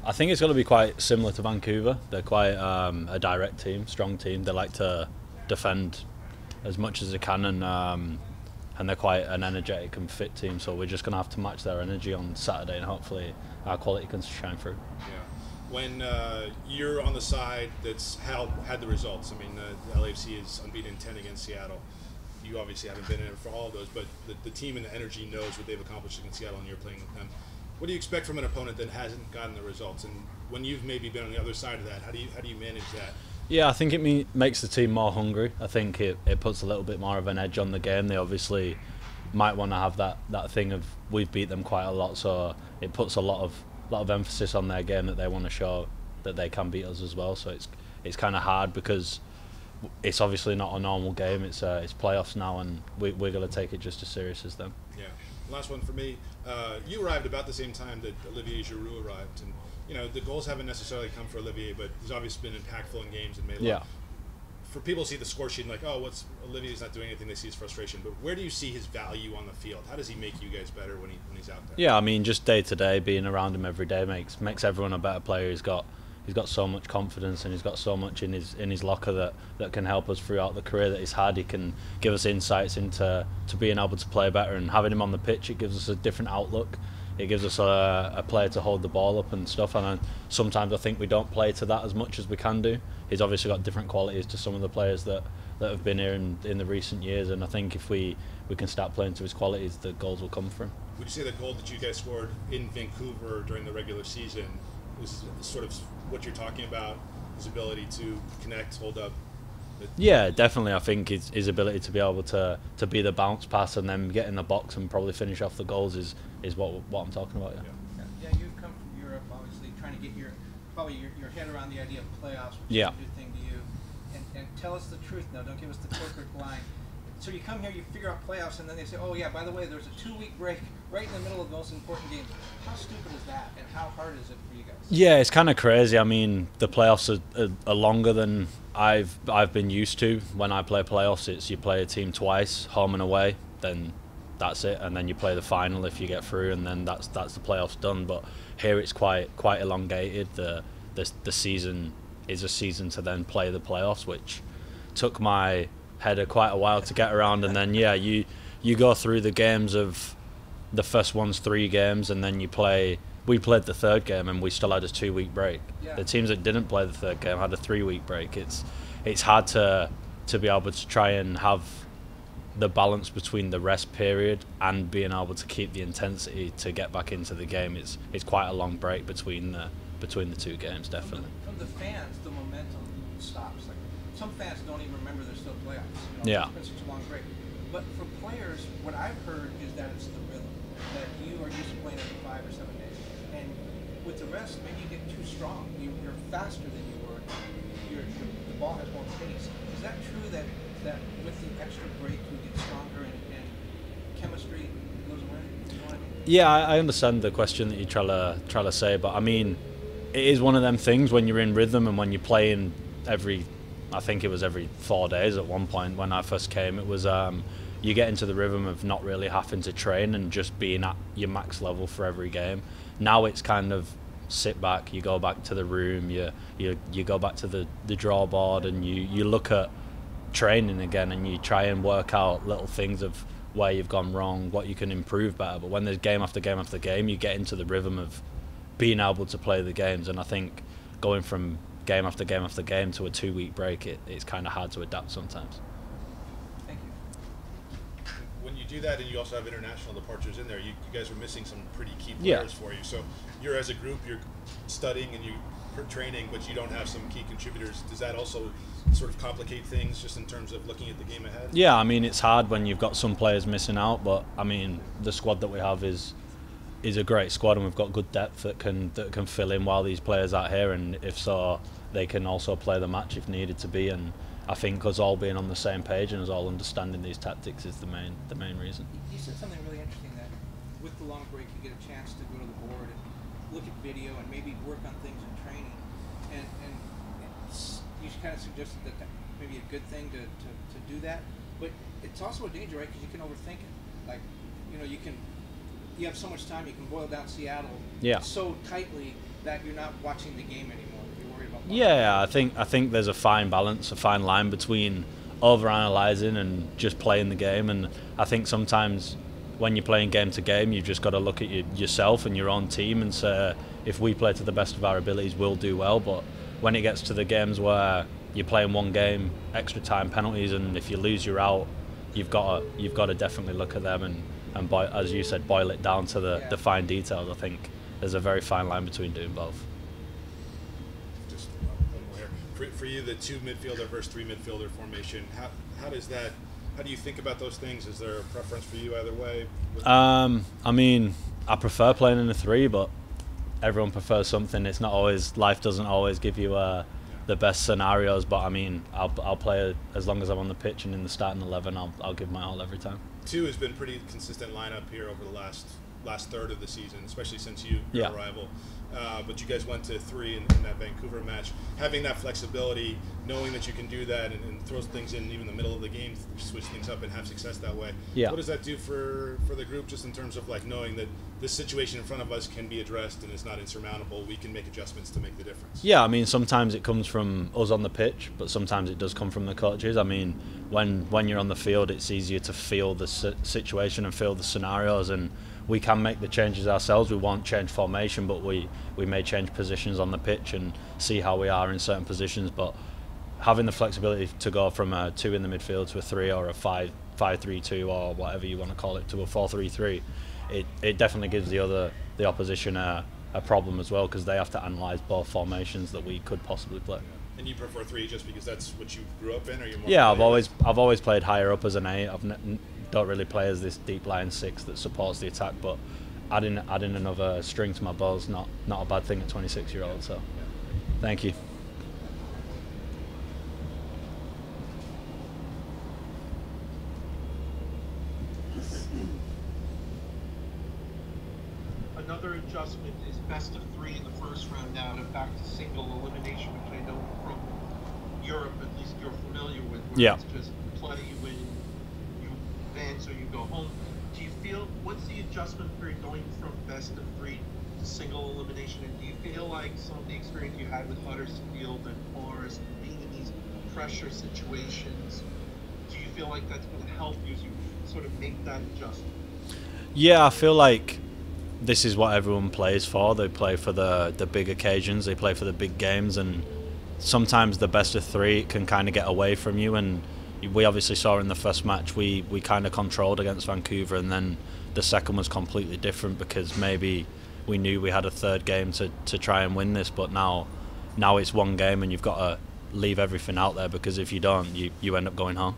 I think it's going to be quite similar to Vancouver. They're quite a direct team, strong team. They like to defend as much as they can, and they're quite an energetic and fit team. So we're just going to have to match their energy on Saturday, and hopefully our quality can shine through. Yeah. When you're on the side that's had the results, I mean, the LAFC is unbeaten 10 against Seattle. You obviously haven't been in it for all of those, but the team and the energy knows what they've accomplished against Seattle, and you're playing with them. What do you expect from an opponent that hasn't gotten the results? And when you've maybe been on the other side of that, how do you manage that? Yeah, I think it makes the team more hungry. I think it puts a little bit more of an edge on the game. They obviously might want to have that thing of we've beat them quite a lot, so it puts a lot of emphasis on their game that they want to show that they can beat us as well. So it's kind of hard because it's obviously not a normal game. It's playoffs now, and we're going to take it just as serious as them. Yeah. Last one for me. You arrived about the same time that Olivier Giroud arrived, and you know the goals haven't necessarily come for Olivier, but he's obviously been impactful in games and made a lot. For people to see the score sheet and like, oh, Olivier's not doing anything, they see his frustration. But where do you see his value on the field? How does he make you guys better when he's out there? Yeah, I mean, just day to day, being around him every day makes everyone a better player. He's got so much confidence, and he's got so much in his locker that can help us throughout the career that he's had. He can give us insights into being able to play better, and having him on the pitch, it gives us a different outlook. It gives us a player to hold the ball up and stuff, and sometimes I think we don't play to that as much as we can do. He's obviously got different qualities to some of the players that have been here in the recent years, and I think if we can start playing to his qualities, the goals will come from him. Would you say the goal that you guys scored in Vancouver during the regular season was sort of what you're talking about, his ability to connect, hold up? Yeah, definitely. I think his ability to be able to be the bounce pass and then get in the box and probably finish off the goals is what I'm talking about. Yeah, you've come from Europe, obviously, trying to get your head around the idea of playoffs, which is a good thing to you. And tell us the truth now. Don't give us the corporate line. So you come here, you figure out playoffs, and then they say, oh yeah, by the way, there's a 2-week break right in the middle of the most important games. How stupid is that, and how hard is it for you guys? Yeah, it's kind of crazy. I mean, the playoffs are longer than I've been used to. When I play playoffs, it's you play a team twice, home and away, then that's it, and then you play the final if you get through, and then that's the playoffs done. But here it's quite elongated. The season is a season to then play the playoffs, which took my header quite a while to get around. And then you go through the games of the first one's 3 games, and then we played the third game and we still had a 2-week break. The teams that didn't play the third game had a 3-week break. It's hard to be able to try and have the balance between the rest period and being able to keep the intensity to get back into the game. It's quite a long break between the 2 games, definitely. From the fans, the momentum stops. Like some fans don't even remember there's still playoffs. Yeah. It's been such a long break. But for players, what I've heard is that it's the rhythm. That you are used to playing every 5 or 7 days, and with the rest, maybe you get too strong. You're faster than you were. The ball has more pace. Is that true that with the extra break you get stronger and chemistry goes away? You know what I mean? Yeah, I understand the question that you try to say, but I mean, it is one of them things when you're in rhythm and when you're playing I think it was every 4 days at one point when I first came. It was you get into the rhythm of not really having to train and just being at your max level for every game. Now it's kind of sit back, you go back to the room, you go back to the draw board, and you look at training again, and you try and work out little things of where you've gone wrong, what you can improve better. But when there's game after game after game, you get into the rhythm of being able to play the games. And I think going from game after game after game to a 2-week break, it's kind of hard to adapt sometimes. Thank you. When you do that, and you also have international departures in there, you guys are missing some pretty key players for you. So you're, as a group, you're studying and you're training, but you don't have some key contributors. Does that also sort of complicate things just in terms of looking at the game ahead? Yeah, I mean, it's hard when you've got some players missing out, but I mean, the squad that we have is a great squad, and we've got good depth that can fill in while these players are here, and if so, they can also play the match if needed to be. And I think us all being on the same page and us all understanding these tactics is the main reason. You said something really interesting, that with the long break you get a chance to go to the board and look at video and maybe work on things in training, and you kind of suggested that may be a good thing to do that, but it's also a danger, right? Because you can overthink it. Like, you have so much time, you can boil down Seattle so tightly that you're not watching the game anymore? You're worried about. Yeah, I think there's a fine balance, a fine line between overanalyzing and just playing the game. And I think sometimes when you're playing game to game, you've just got to look at yourself and your own team and say, if we play to the best of our abilities, we'll do well. But when it gets to the games where you're playing one game, extra time, penalties, and if you lose, you're out, you've got to definitely look at them and as you said, boil it down to the fine details. I think there's a very fine line between doing both. Just one more here. For you, the 2 midfielder versus 3 midfielder formation, how do you think about those things? Is there a preference for you either way? I mean, I prefer playing in a 3, but everyone prefers something. It's not always, life doesn't always give you the best scenarios, but I mean, I'll play as long as I'm on the pitch and in the starting 11. I'll give my all every time. 2 has been pretty consistent lineup here over the last third of the season, especially since your arrival. But you guys went to 3 in that Vancouver match. Having that flexibility, knowing that you can do that and throw things in even in the middle of the game, switch things up and have success that way. Yeah. What does that do for the group, just in terms of like knowing that this situation in front of us can be addressed and it's not insurmountable? We can make adjustments to make the difference. Yeah, I mean, sometimes it comes from us on the pitch, but sometimes it does come from the coaches. I mean, when you're on the field, it's easier to feel the situation and feel the scenarios, and we can make the changes ourselves. We won't change formation, but we may change positions on the pitch and see how we are in certain positions. But having the flexibility to go from a 2 in the midfield to a 3 or a 5-3-2 or whatever you want to call it to a 4-3-3, it definitely gives the opposition a problem as well, because they have to analyse both formations that we could possibly play. And you prefer 3 just because that's what you grew up in, or you're more? Yeah, I've always played higher up as an 8. Don't really play as this deep line 6 that supports the attack, but adding another string to my bow is not a bad thing at 26-year-old. So, thank you. Another adjustment is best of 3 in the first round now to back to single elimination, which I know from Europe at least you're familiar with. Where it's just play, you win, you advance, or you go home. Do you feel, what's the adjustment period going from best of 3 to single elimination? And do you feel like some of the experience you had with Huddersfield and Forest, being in these pressure situations, do you feel like that's going to help you as you sort of make that adjustment? Yeah, I feel like this is what everyone plays for. They play for the big occasions, they play for the big games, and sometimes the best of 3 can kind of get away from you. And we obviously saw in the first match we kind of controlled against Vancouver, and then the second was completely different because maybe we knew we had a third game to try and win this, but now it's one game and you've got to leave everything out there, because if you don't, you end up going home.